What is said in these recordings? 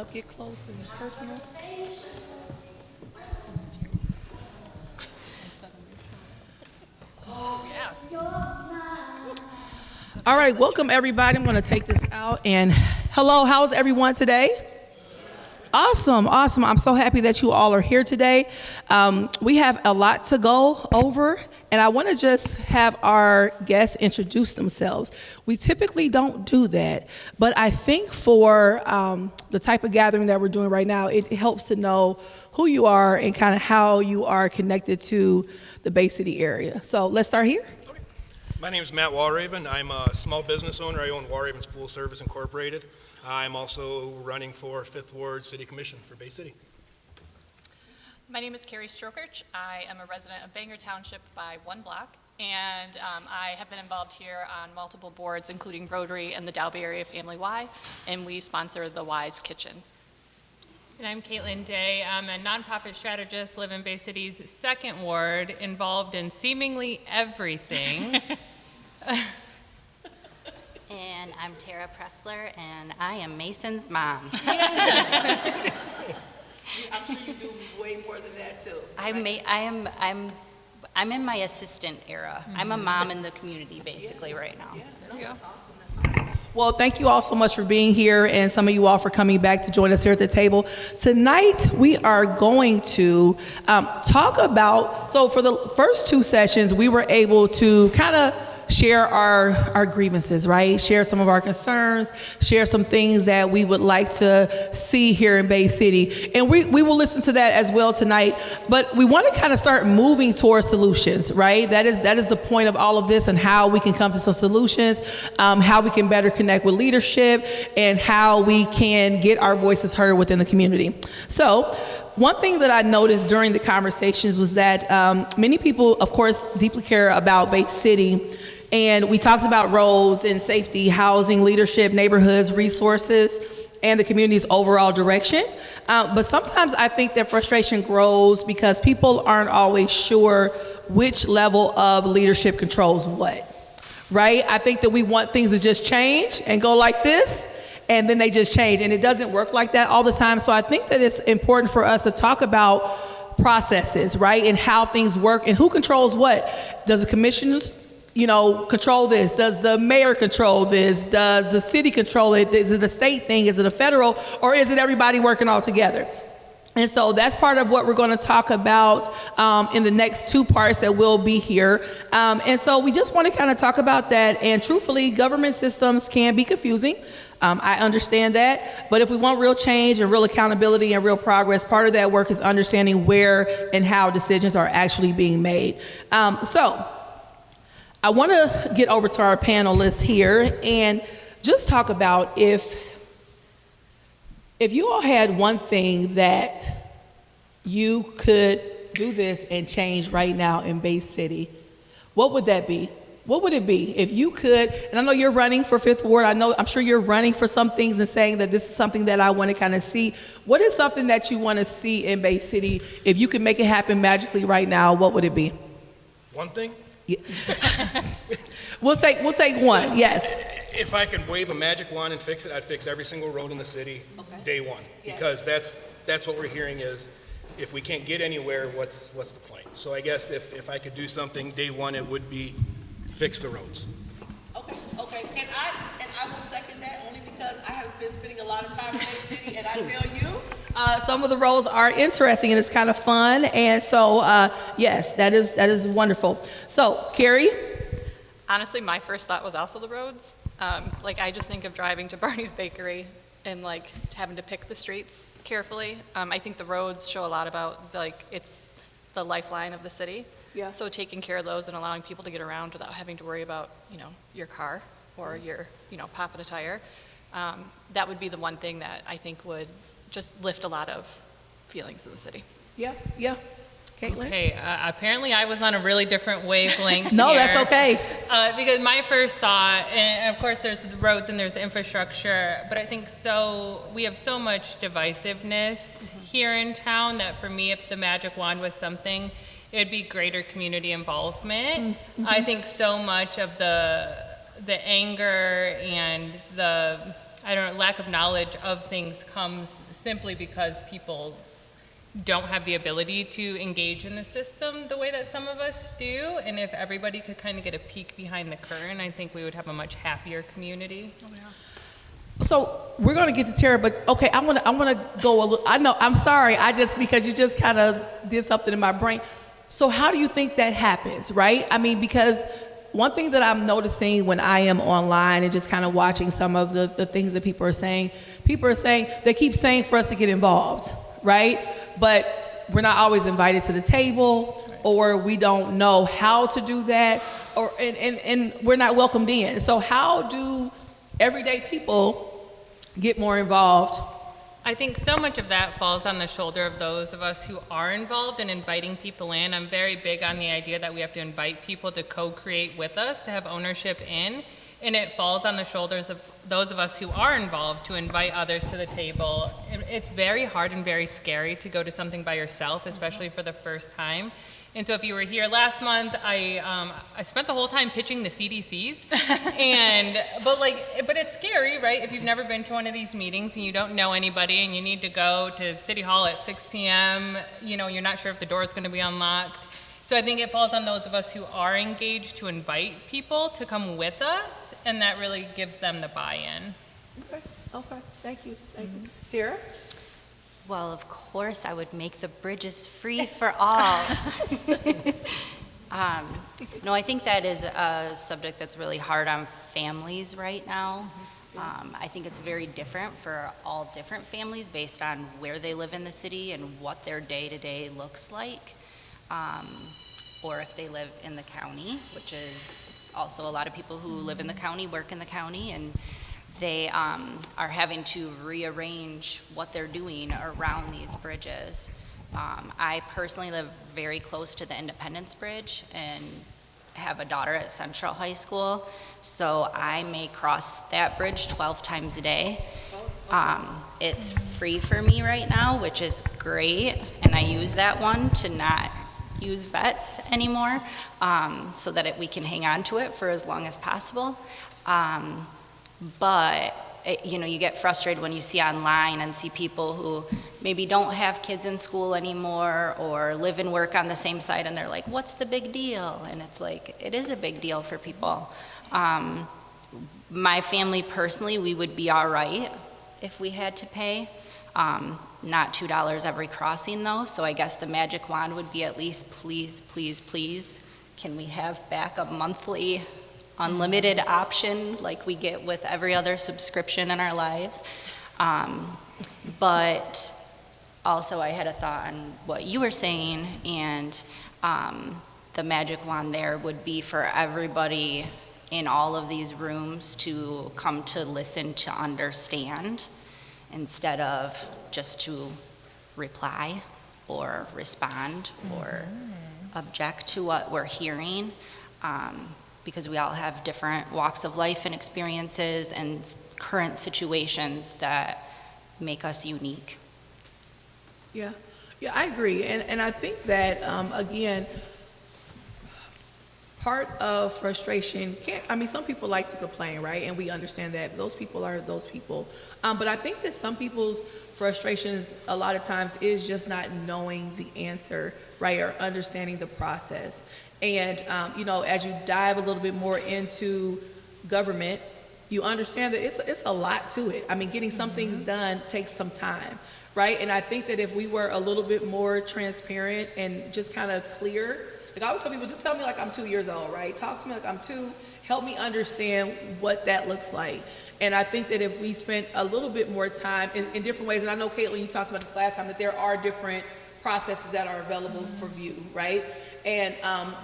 up, get close and personal. All right, welcome everybody. I'm going to take this out and hello, how's everyone today? Awesome. I'm so happy that you all are here today. We have a lot to go over, and I want to just have our guests introduce themselves. We typically don't do that, but I think for the type of gathering that we're doing right now, it helps to know who you are and kind of how you are connected to the Bay City area. So let's start here. My name is Matt Walraven. I'm a small business owner. I own Walraven's Pool Service Incorporated. I'm also running for 5th Ward City Commission for Bay City. My name is Carrie Strokerch. I am a resident of Bangor Township by one block, and I have been involved here on multiple boards, including Rotary and the Dalby Area Family Y, and we sponsor the Y's Kitchen. And I'm Caitlin Day. I'm a nonprofit strategist, live in Bay City's 2nd Ward, involved in seemingly everything. And I'm Tara Pressler, and I am Mason's mom. I'm sure you do way more than that too. I'm in my assistant era. Mm-hmm. I'm a mom in the community basically right now. Yeah, no, that's awesome. Well, thank you all so much for being here, and some of you all for coming back to join us here at the table. Tonight, we are going to talk about, so for the first 2 sessions, we were able to kind of share our grievances, right? Share some of our concerns, share some things that we would like to see here in Bay City. And we will listen to that as well tonight. But we want to kind of start moving towards solutions, right? That is the point of all of this, and how we can come to some solutions, how we can better connect with leadership, and how we can get our voices heard within the community. So one thing that I noticed during the conversations was that many people, of course, deeply care about Bay City. And we talked about roads and safety, housing, leadership, neighborhoods, resources, and the community's overall direction. But sometimes I think that frustration grows because people aren't always sure which level of leadership controls what, right? I think that we want things to just change and go like this, and then they just change. And it doesn't work like that all the time. So I think that it's important for us to talk about processes, right? And how things work and who controls what. Does the commissioners control this? Does the mayor control this? Does the city control it? Is it a state thing? Is it a federal? Or is it everybody working all together? And so that's part of what we're going to talk about in the next 2 parts that will be here. And so we just want to kind of talk about that. And truthfully, government systems can be confusing. I understand that. But if we want real change and real accountability and real progress, part of that work is understanding where and how decisions are actually being made. So I want to get over to our panelists here and just talk about if you all had one thing that you could do this and change right now in Bay City, what would that be? What would it be if you could? And I know you're running for 5th Ward. I'm sure you're running for some things and saying that this is something that I want to kind of see. What is something that you want to see in Bay City? If you could make it happen magically right now, what would it be? One thing? Yeah. We'll take one, yes. If I could wave a magic wand and fix it, I'd fix every single road in the city day one. Yes. Because that's what we're hearing is, if we can't get anywhere, what's the point? So I guess if I could do something day one, it would be fix the roads. Okay. And I will second that only because I have been spending a lot of time in Bay City, and I tell you, some of the roles are interesting and it's kind of fun. And so, yes, that is wonderful. So, Carrie? Honestly, my first thought was also the roads. I just think of driving to Barney's Bakery and having to pick the streets carefully. I think the roads show a lot about it's the lifeline of the city. Yeah. So taking care of those and allowing people to get around without having to worry about, your car or your, popping a tire. That would be the one thing that I think would just lift a lot of feelings in the city. Yeah. Caitlin? Okay, apparently I was on a really different wavelength No, here. that's okay. Because my first thought, and of course there's the roads and there's infrastructure, but I think we have so much divisiveness here in town that for me, if the magic wand was something, it would be greater community involvement. I think so much of the anger and the lack of knowledge of things comes simply because people don't have the ability to engage in the system the way that some of us do. And if everybody could kind of get a peek behind the curtain, I think we would have a much happier community. So we're going to get to Tara, but okay, I want to go a little, I know, I'm sorry, because you just kind of did something in my brain. So how do you think that happens, right? I mean, because one thing that I'm noticing when I am online and just kind of watching some of the things that people are saying, they keep saying for us to get involved, right? But we're not always invited to the table, or we don't know how to do that, and we're not welcomed in. So how do everyday people get more involved? I think so much of that falls on the shoulder of those of us who are involved in inviting people in. I'm very big on the idea that we have to invite people to co-create with us, to have ownership in, and it falls on the shoulders of those of us who are involved to invite others to the table. It's very hard and very scary to go to something by yourself, especially for the first time. And so if you were here last month, I spent the whole time pitching the CDCs, but it's scary, right? If you've never been to one of these meetings and you don't know anybody and you need to go to City Hall at 6 p.m., you're not sure if the door is going to be unlocked. So I think it falls on those of us who are engaged to invite people to come with us, and that really gives them the buy-in. Okay, thank you. Tara? Well, of course, I would make the bridges free for all. No, I think that is a subject that's really hard on families right now. I think it's very different for all different families based on where they live in the city and what their day-to-day looks like, or if they live in the county, which is also a lot of people who live in the county work in the county, and they are having to rearrange what they're doing around these bridges. I personally live very close to the Independence Bridge and have a daughter at Central High School, so I may cross that bridge 12 times a day. It's free for me right now, which is great, and I use that one to not use vets anymore, so that we can hang on to it for as long as possible. But you get frustrated when you see online and see people who maybe don't have kids in school anymore or live and work on the same site, and they're like, what's the big deal? And it's like, it is a big deal for people. My family personally, we would be all right if we had to pay. Not $2 every crossing though, so I guess the magic wand would be at least, please, please, please, can we have back a monthly unlimited option like we get with every other subscription in our lives. But also I had a thought on what you were saying, and the magic wand there would be for everybody in all of these rooms to come to listen to understand instead of just to reply or respond or object to what we're hearing. Because we all have different walks of life and experiences and current situations that make us unique. Yeah, I agree. And I think that, again, part of frustration some people like to complain, right? And we understand that those people are those people. But I think that some people's frustrations a lot of times is just not knowing the answer, right? Or understanding the process. And, as you dive a little bit more into government, you understand that it's a lot to it. I mean, getting some things done takes some time, right? And I think that if we were a little bit more transparent and just kind of clear, like I always tell people, just tell me like I'm 2 years old, right? Talk to me like I'm 2, help me understand what that looks like. And I think that if we spent a little bit more time in different ways, and I know, Caitlin, you talked about this last time, that there are different processes that are available for view, right? And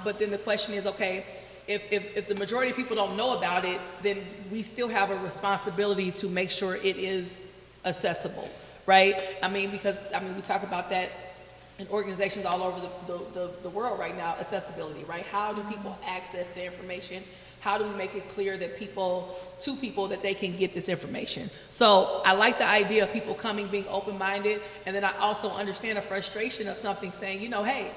but then the question is, okay, if the majority of people don't know about it, then we still have a responsibility to make sure it is accessible, right? Because we talk about that in organizations all over the world right now, accessibility, right? How do people access the information? How do we make it clear that to people that they can get this information? So I like the idea of people coming, being open-minded, and then I also understand the frustration of something saying, hey,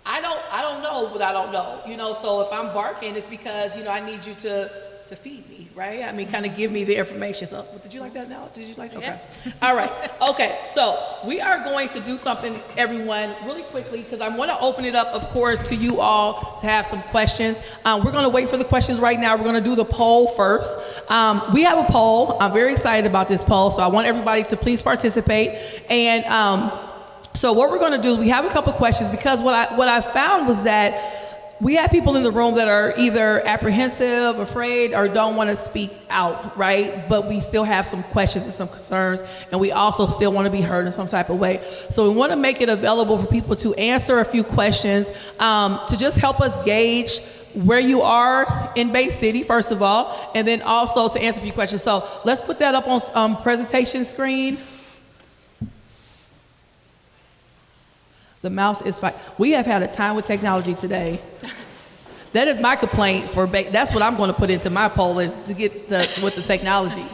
I don't know what I don't know, so if I'm barking, it's because, I need you to to feed me, right? I mean, kind of give me the information. So, did you like that now? Did you like that? Okay. All right. Okay. So we are going to do something, everyone, really quickly, because I want to open it up, of course, to you all to have some questions. We're going to wait for the questions right now. We're going to do the poll first. We have a poll. I'm very excited about this poll, so I want everybody to please participate. And so what we're going to do, we have a couple questions, because what I found was that we have people in the room that are either apprehensive, afraid, or don't want to speak out, right? But we still have some questions and some concerns, and we also still want to be heard in some type of way. So we want to make it available for people to answer a few questions, to just help us gauge where you are in Bay City, first of all, and then also to answer a few questions. So let's put that up on presentation screen. The mouse is fine. We have had a time with technology today. That is my complaint for that's what I'm going to put into my poll, is to get with the technology.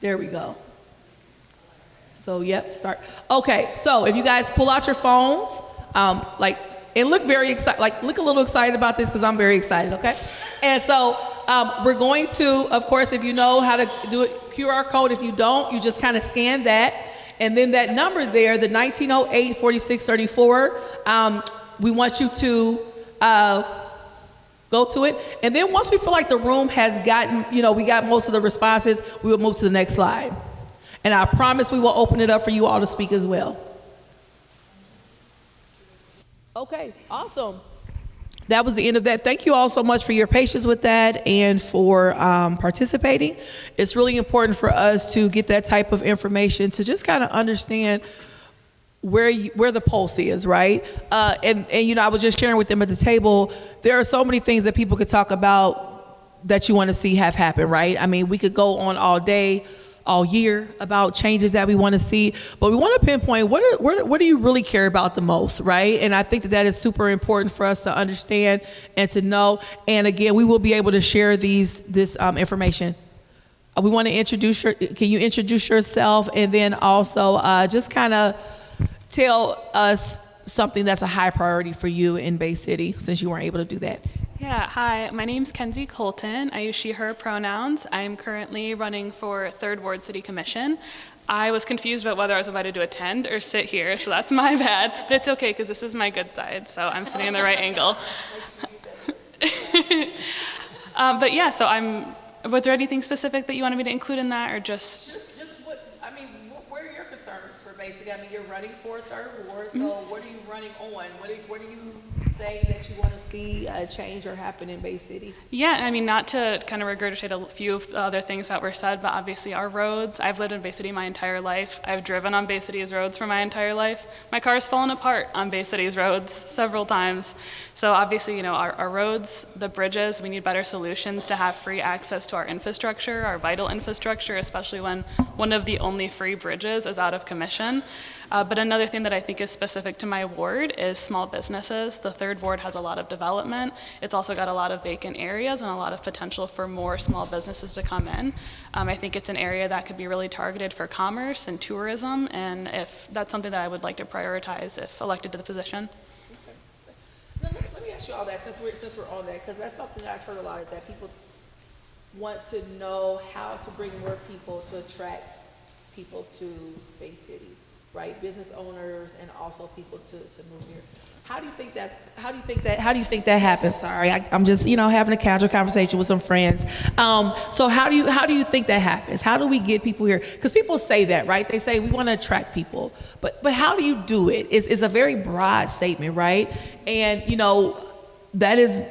There we go. So yep, start. Okay, so if you guys pull out your phones, and look very excited, look a little excited about this, because I'm very excited. Okay, and so we're going to, of course, if you know how to do it, QR code. If you don't, you just kind of scan that. And then that number there, the 1908-4634, we want you to go to it. And then once we feel like the room has gotten, we got most of the responses, we will move to the next slide. And I promise we will open it up for you all to speak as well. Okay, awesome. That was the end of that. Thank you all so much for your patience with that and for participating. It's really important for us to get that type of information to just kind of understand where the pulse is, right? And I was just sharing with them at the table, there are so many things that people could talk about that you want to see have happen, right? I mean, we could go on all day, all year about changes that we want to see, but we want to pinpoint what do you really care about the most, right? And I think that is super important for us to understand and to know. And again, we will be able to share this information. We want to can you introduce yourself, and then also just kind of tell us something that's a high priority for you in Bay City, since you weren't able to do that. Yeah, hi, my name's Kenzie Colton. I use she, her pronouns. I'm currently running for 3rd Ward City Commission. I was confused about whether I was invited to attend or sit here, so that's my bad, but it's okay because this is my good side, so I'm sitting in the right angle. But yeah, so was there anything specific that you wanted me to include in that, or just what are your concerns for Bay City? I mean, you're running for 3rd Ward, so what are you running on? What do you say that you want to see change or happen in Bay City? Yeah, I mean, not to kind of regurgitate a few of the other things that were said, but obviously our roads, I've lived in Bay City my entire life. I've driven on Bay City's roads for my entire life. My car's fallen apart on Bay City's roads several times. So obviously, our roads, the bridges, we need better solutions to have free access to our infrastructure, our vital infrastructure, especially when one of the only free bridges is out of commission. But another thing that I think is specific to my ward is small businesses. The 3rd Ward has a lot of development. It's also got a lot of vacant areas and a lot of potential for more small businesses to come in. I think it's an area that could be really targeted for commerce and tourism, and if that's something that I would like to prioritize if elected to the position. Okay. Now, let me ask you all that, since we're on that, because that's something that I've heard a lot of, that people want to know how to bring more people to attract people to Bay City. Right, business owners and also people to move here. How do you think that happens? Sorry, I'm just having a casual conversation with some friends. So how do you think that happens? How do we get people here? Because people say that, right? They say we want to attract people, but how do you do it? It's a very broad statement, right? And that is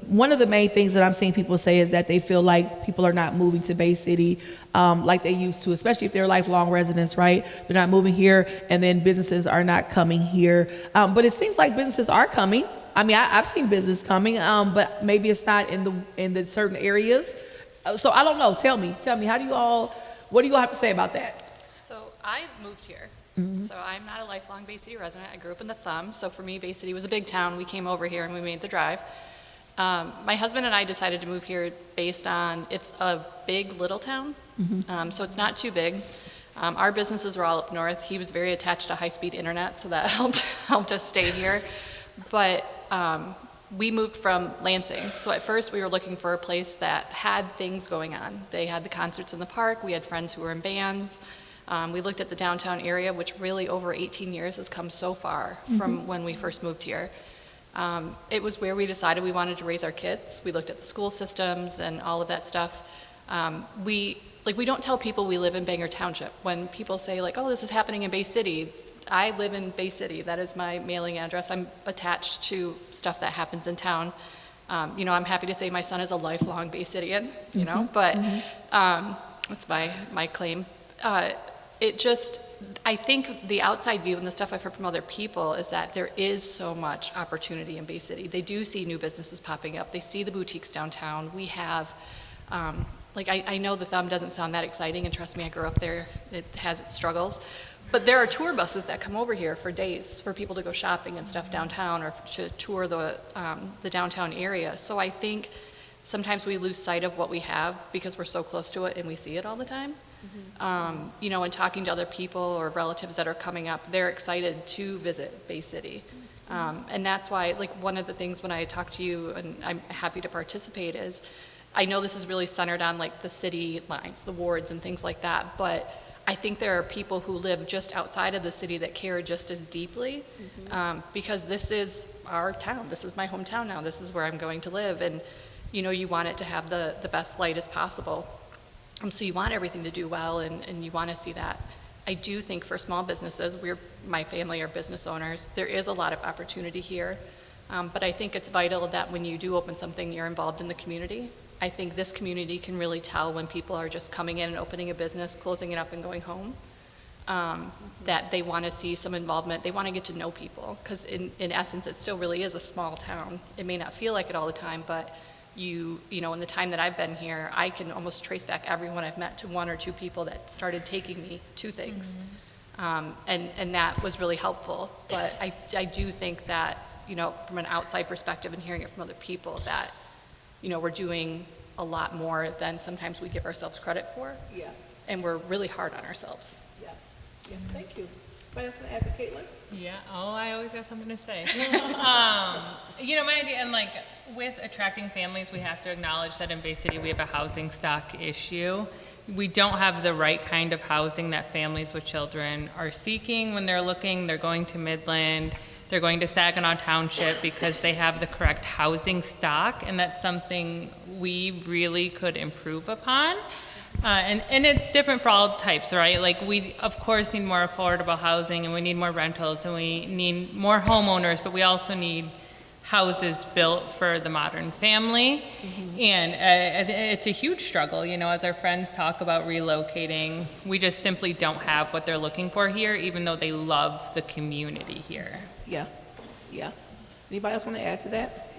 one of the main things that I'm seeing people say, is that they feel like people are not moving to Bay City like they used to, especially if they're lifelong residents, right? They're not moving here, and then businesses are not coming here. But it seems like businesses are coming. I mean, I've seen business coming, but maybe it's not in the certain areas. So I don't know. Tell me, what do you all have to say about that? So I moved here. So I'm not a lifelong Bay City resident. I grew up in the Thumb, so for me, Bay City was a big town. We came over here and we made the drive. My husband and I decided to move here based on, it's a big little town, so it's not too big. Our businesses were all up north. He was very attached to high-speed internet, so that helped us stay here. But we moved from Lansing. So at first we were looking for a place that had things going on. They had the concerts in the park. We had friends who were in bands. We looked at the downtown area, which really over 18 years has come so far from when we first moved here. It was where we decided we wanted to raise our kids. We looked at the school systems and all of that stuff. We don't tell people we live in Bangor Township. When people say like, oh, this is happening in Bay City, I live in Bay City. That is my mailing address. I'm attached to stuff that happens in town. I'm happy to say my son is a lifelong Bay Cityan, but that's my claim. I think the outside view and the stuff I've heard from other people is that there is so much opportunity in Bay City. They do see new businesses popping up. They see the boutiques downtown. We have, I know the Thumb doesn't sound that exciting, and trust me, I grew up there. It has its struggles. But there are tour buses that come over here for days for people to go shopping and stuff downtown or to tour the downtown area. So I think sometimes we lose sight of what we have because we're so close to it and we see it all the time. And talking to other people or relatives that are coming up, they're excited to visit Bay City. And that's why, one of the things when I talk to you, and I'm happy to participate, is I know this is really centered on the city lines, the wards and things like that, but I think there are people who live just outside of the city that care just as deeply, because this is our town. This is my hometown now. This is where I'm going to live. And, you want it to have the best light as possible. So you want everything to do well, and you want to see that. I do think for small businesses, my family are business owners, there is a lot of opportunity here. But I think it's vital that when you do open something, you're involved in the community. I think this community can really tell when people are just coming in and opening a business, closing it up and going home, that they want to see some involvement. They want to get to know people, because in essence, it still really is a small town. It may not feel like it all the time, but in the time that I've been here, I can almost trace back everyone I've met to one or two people that started taking me to things. And that was really helpful. But I do think that, from an outside perspective and hearing it from other people, that we're doing a lot more than sometimes we give ourselves credit for. Yeah. And we're really hard on ourselves. Yeah. Thank you. Anybody else want to add to Caitlin? Yeah, I always got something to say. My idea, and with attracting families, we have to acknowledge that in Bay City we have a housing stock issue. We don't have the right kind of housing that families with children are seeking when they're looking. They're going to Midland, they're going to Saginaw Township because they have the correct housing stock, and that's something we really could improve upon. And it's different for all types, right? We, of course, need more affordable housing, and we need more rentals, and we need more homeowners, but we also need houses built for the modern family. And it's a huge struggle, as our friends talk about relocating. We just simply don't have what they're looking for here, even though they love the community here. Yeah. Anybody else want to add to that?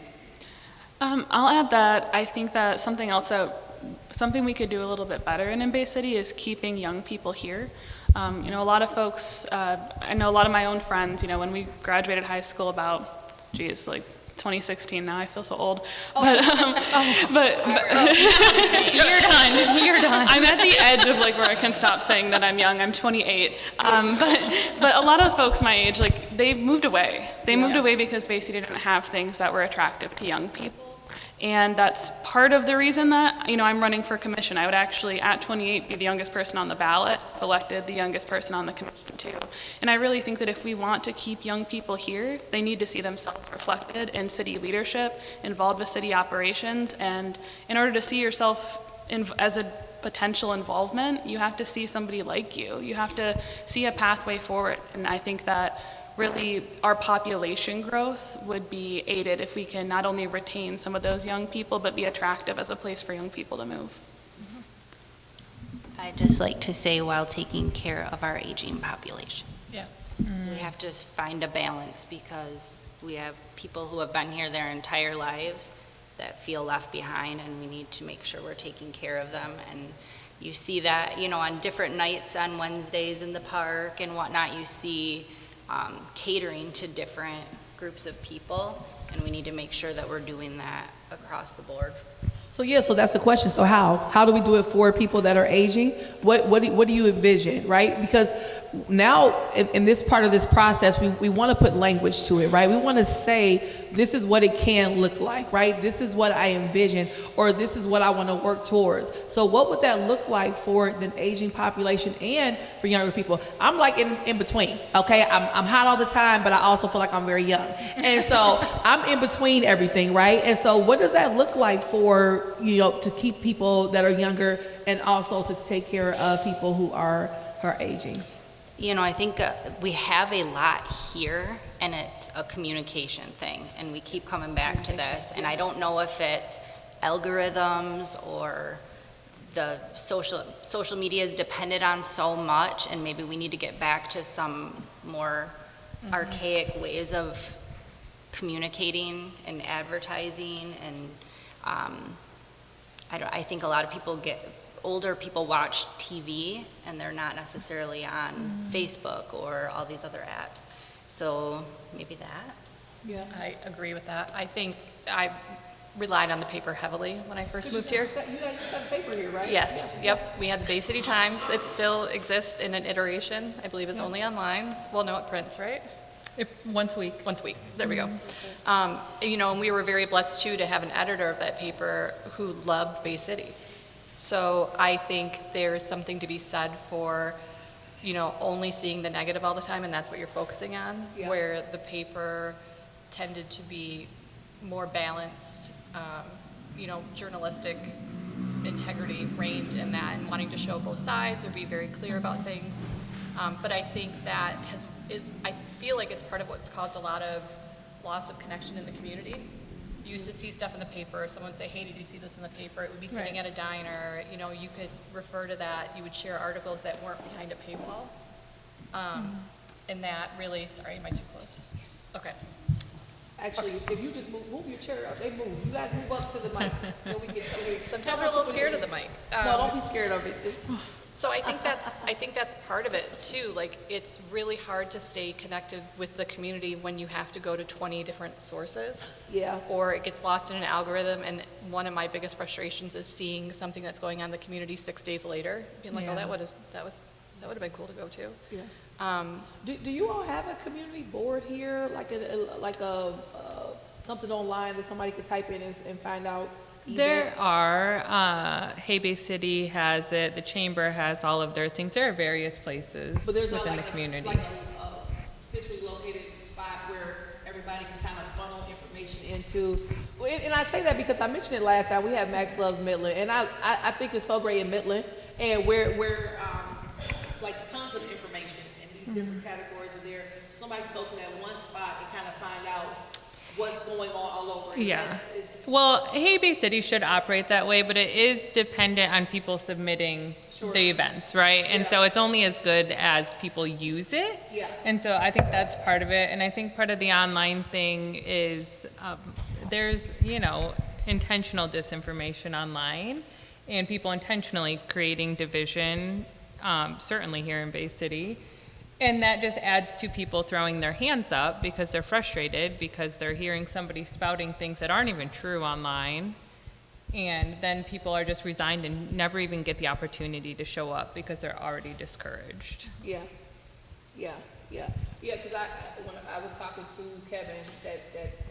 I'll add that I think that something we could do a little bit better in Bay City is keeping young people here. A lot of folks, I know a lot of my own friends, when we graduated high school about, 2016 now, I feel so old. But you're done. I'm at the edge of where I can stop saying that I'm young. I'm 28. But a lot of folks my age, they moved away. They moved away because Bay City didn't have things that were attractive to young people. And that's part of the reason that, I'm running for commission. I would actually, at 28, be the youngest person on the ballot, elected the youngest person on the commission too. And I really think that if we want to keep young people here, they need to see themselves reflected in city leadership, involved with city operations. And in order to see yourself as a potential involvement, you have to see somebody like you. You have to see a pathway forward. And I think that really our population growth would be aided if we can not only retain some of those young people, but be attractive as a place for young people to move. I'd just like to say, while taking care of our aging population. Yeah. We have to find a balance, because we have people who have been here their entire lives that feel left behind, and we need to make sure we're taking care of them. And you see that, on different nights on Wednesdays in the park and whatnot, you see catering to different groups of people, and we need to make sure that we're doing that across the board. So that's the question. So how do we do it for people that are aging? What do you envision, right? Because now in this part of this process, we want to put language to it, right? We want to say this is what it can look like, right? This is what I envision, or this is what I want to work towards. So what would that look like for the aging population and for younger people? I'm like in between, okay? I'm hot all the time, but I also feel like I'm very young. And so I'm in between everything, right? And so what does that look like for, to keep people that are younger and also to take care of people who are aging? I think we have a lot here, and it's a communication thing, and we keep coming back to this. And I don't know if it's algorithms or the social media is dependent on so much, and maybe we need to get back to some more archaic ways of communicating and advertising. And I think a lot of older people watch TV, and they're not necessarily on Facebook or all these other apps. So maybe that. Yeah. I agree with that. I think I relied on the paper heavily when I first moved here. You guys have paper here, right? Yes, Yeah. yep. We had the Bay City Times. It still exists in an iteration. I believe it's only online. Well, no, it prints, right? Once a week. Once a week. There we go. And we were very blessed, too, to have an editor of that paper who loved Bay City. So I think there's something to be said for, only seeing the negative all the time, and that's what you're focusing on, where the paper tended to be more balanced, journalistic integrity reigned in that, and wanting to show both sides or be very clear about things. But I think that I feel like it's part of what's caused a lot of loss of connection in the community. You used to see stuff in the paper, someone would say, hey, did you see this in the paper? It would be sitting at a diner, you could refer to that, you would share articles that weren't behind a paywall. And that really, sorry, am I too close? Okay. Actually, if you just move your chair up, they move. You guys move up to the mics. Then we can Sometimes we're a little scared of the mic. No, don't be scared of it. So I think that's part of it too. Like, it's really hard to stay connected with the community when you have to go to 20 different sources. Yeah. Or it gets lost in an algorithm. And one of my biggest frustrations is seeing something that's going on in the community 6 days later, being like, oh, that would have been cool to go to. Yeah. Do you all have a community board here, like a something online that somebody could type in and find out events? There are. Hey Bay City has it. The Chamber has all of their things. There are various places But there's within not the community. like a centrally located spot where everybody can kind of funnel information into. And I say that because I mentioned it last time. We have Max Loves Midland, and I think it's so great in Midland, and we're like tons of information. Different categories are there. So somebody can go to that one spot and kind of find out what's going on all over. Yeah. Well, Hey Bay City should operate that way, but it is dependent on people submitting the events, right? And so it's only as good as people use it. Yeah. And so I think that's part of it. And I think part of the online thing is there's, intentional disinformation online and people intentionally creating division, certainly here in Bay City. And that just adds to people throwing their hands up because they're frustrated because they're hearing somebody spouting things that aren't even true online. And then people are just resigned and never even get the opportunity to show up because they're already discouraged. Yeah. Because when I was talking to Kevin that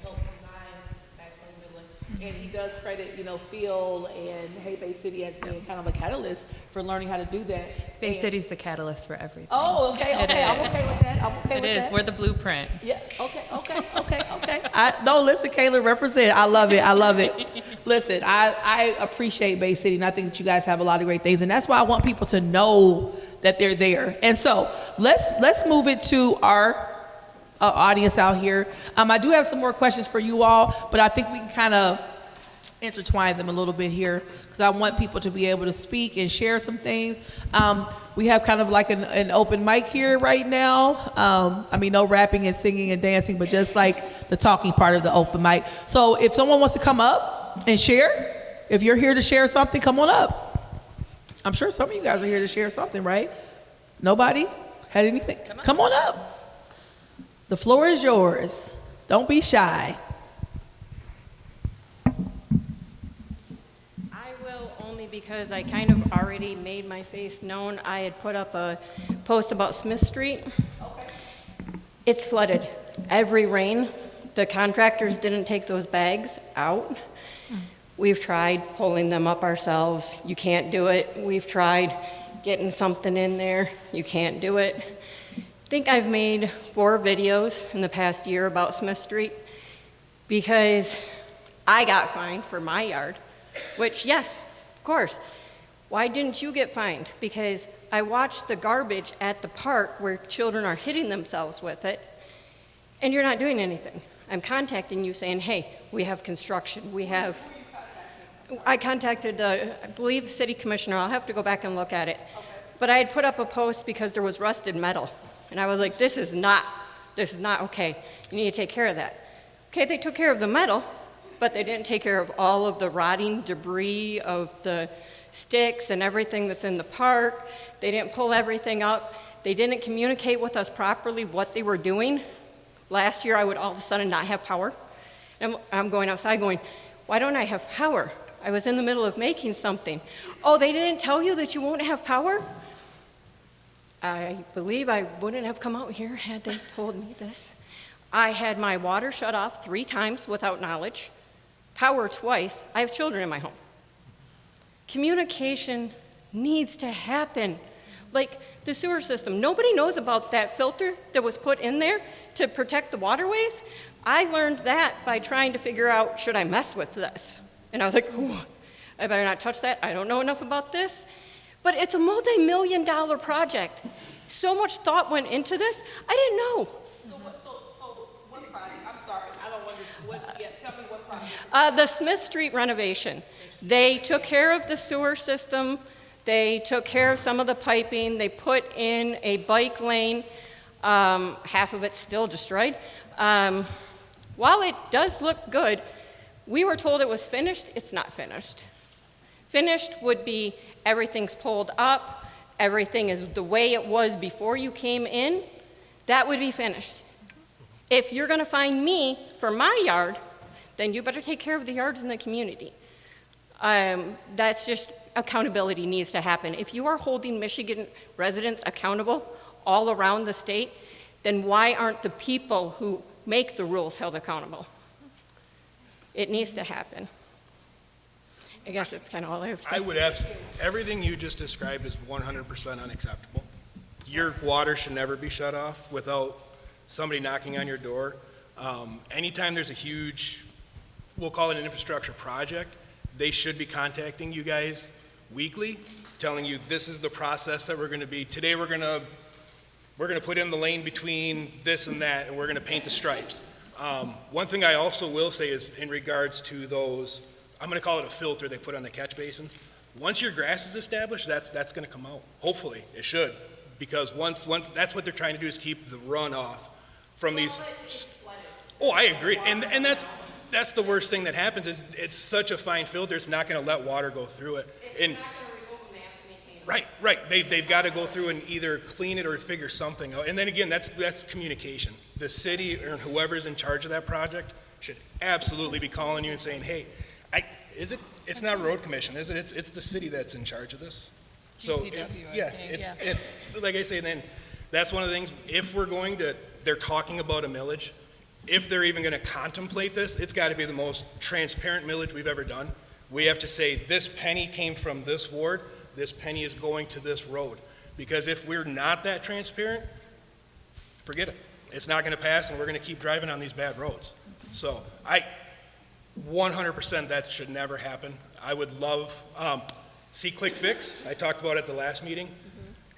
helped design Max Loves Midland, and he does credit, Phil and Hey Bay City as being kind of a catalyst for learning how to do that. Bay City's the catalyst for everything. Oh, okay. I'm okay with that. It is. We're the blueprint. Yeah. Okay. No, listen, Kayla, represent. I love it. Listen, I appreciate Bay City, and I think that you guys have a lot of great things, and that's why I want people to know that they're there. And so let's move it to our audience out here. I do have some more questions for you all, but I think we can kind of intertwine them a little bit here because I want people to be able to speak and share some things. We have kind of like an open mic here right now. No rapping and singing and dancing, but just like the talking part of the open mic. So if someone wants to come up and share, if you're here to share something, come on up. I'm sure some of you guys are here to share something, right? Nobody had anything? Come on up. The floor is yours. Don't be shy. I will, only because I kind of already made my face known. I had put up a post about Smith Street. Okay. It's flooded. Every rain, The contractors didn't take those bags out. We've tried pulling them up ourselves. You can't do it. We've tried getting something in there. You can't do it. I think I've made 4 videos in the past year about Smith Street because I got fined for my yard, which, yes, of course. Why didn't you get fined? Because I watched the garbage at the park where children are hitting themselves with it, and you're not doing anything. I'm contacting you saying, hey, we have construction, I contacted, I believe, city commissioner. I'll have to go back and look at it. Okay. But I had put up a post because there was rusted metal. And I was like, this is not okay. You need to take care of that. Okay, they took care of the metal, but they didn't take care of all of the rotting debris of the sticks and everything that's in the park. They didn't pull everything up. They didn't communicate with us properly what they were doing. Last year, I would all of a sudden not have power. And I'm going outside going, why don't I have power? I was in the middle of making something. Oh, they didn't tell you that you won't have power? I believe I wouldn't have come out here had they told me this. I had my water shut off 3 times without knowledge, power twice. I have children in my home. Communication needs to happen. Like the sewer system, nobody knows about that filter that was put in there to protect the waterways. I learned that by trying to figure out, should I mess with this? And I was like, ooh, I better not touch that. I don't know enough about this. But it's a multi-million-dollar project. So much thought went into this. I didn't know. So what project? I'm sorry, I don't understand. Tell me what project. The Smith Street renovation. They took care of the sewer system. They took care of some of the piping. They put in a bike lane. Half of it's still destroyed. While it does look good, we were told it was finished. It's not finished. Finished would be everything's pulled up, everything is the way it was before you came in. That would be finished. If you're going to find me for my yard, then you better take care of the yards in the community. That's just accountability needs to happen. If you are holding Michigan residents accountable all around the state, then why aren't the people who make the rules held accountable? It needs to happen. I guess that's kind of all I have to say. I would absolutely, everything you just described is 100% unacceptable. Your water should never be shut off without somebody knocking on your door. Anytime there's a huge, we'll call it an infrastructure project, they should be contacting you guys weekly, telling you this is the process that we're going to be. Today we're going to put in the lane between this and that, and we're going to paint the stripes. One thing I also will say is in regards to those, I'm going to call it a filter they put on the catch basins. Once your grass is established, that's going to come out. Hopefully, it should, because once that's what they're trying to do is keep the runoff from these. Oh, I agree, and that's the worst thing that happens is it's such a fine filter, it's not going to let water go through it. And right. They've got to go through and either clean it or figure something out. And then again, that's communication. The city or whoever's in charge of that project should absolutely be calling you and saying, hey, it's not road commission, is it? It's the city that's in charge of this. So, it's like I say, then that's one of the things, if they're talking about a millage, if they're even gonna contemplate this, it's gotta be the most transparent millage we've ever done. We have to say, this penny came from this ward, this penny is going to this road. Because if we're not that transparent, forget it. It's not gonna pass and we're gonna keep driving on these bad roads. So 100% that should never happen. I would love, see Click Fix, I talked about it at the last meeting.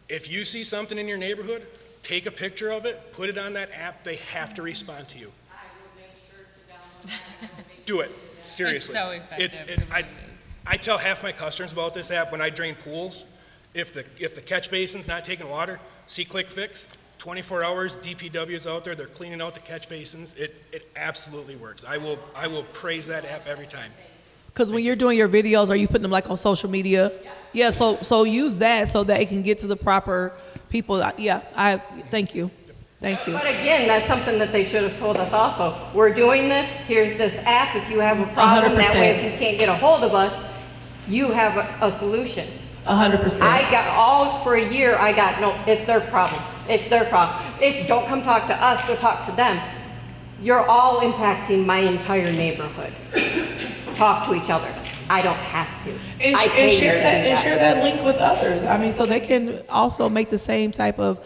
If you see something in your neighborhood, take a picture of it, put it on that app, they have to respond to you. I will make sure to download that. Do it, seriously. It's so effective. I tell half my customers about this app when I drain pools. If the catch basin's not taking water, see Click Fix, 24 hours, DPW is out there, they're cleaning out the catch basins. It absolutely works. I will praise that app every time. Because when you're doing your videos, are you putting them like on social media? Yeah, so use that so that it can get to the proper people. Yeah, thank you. Thank you. But again, that's something that they should have told us also. We're doing this, here's this app, if you have a problem, that way if you can't get a hold of us, you have a solution. 100%. For a year, no, it's their problem. It's their problem. Don't come talk to us, go talk to them. You're all impacting my entire neighborhood. Talk to each other. I don't have to. And, I and pay you share to that do and share that link with others. I mean, so they can also make the same type of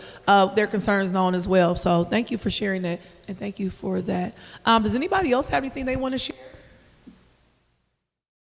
their concerns known as well. So thank you for sharing that, and thank you for that. Does anybody else have anything they want to share?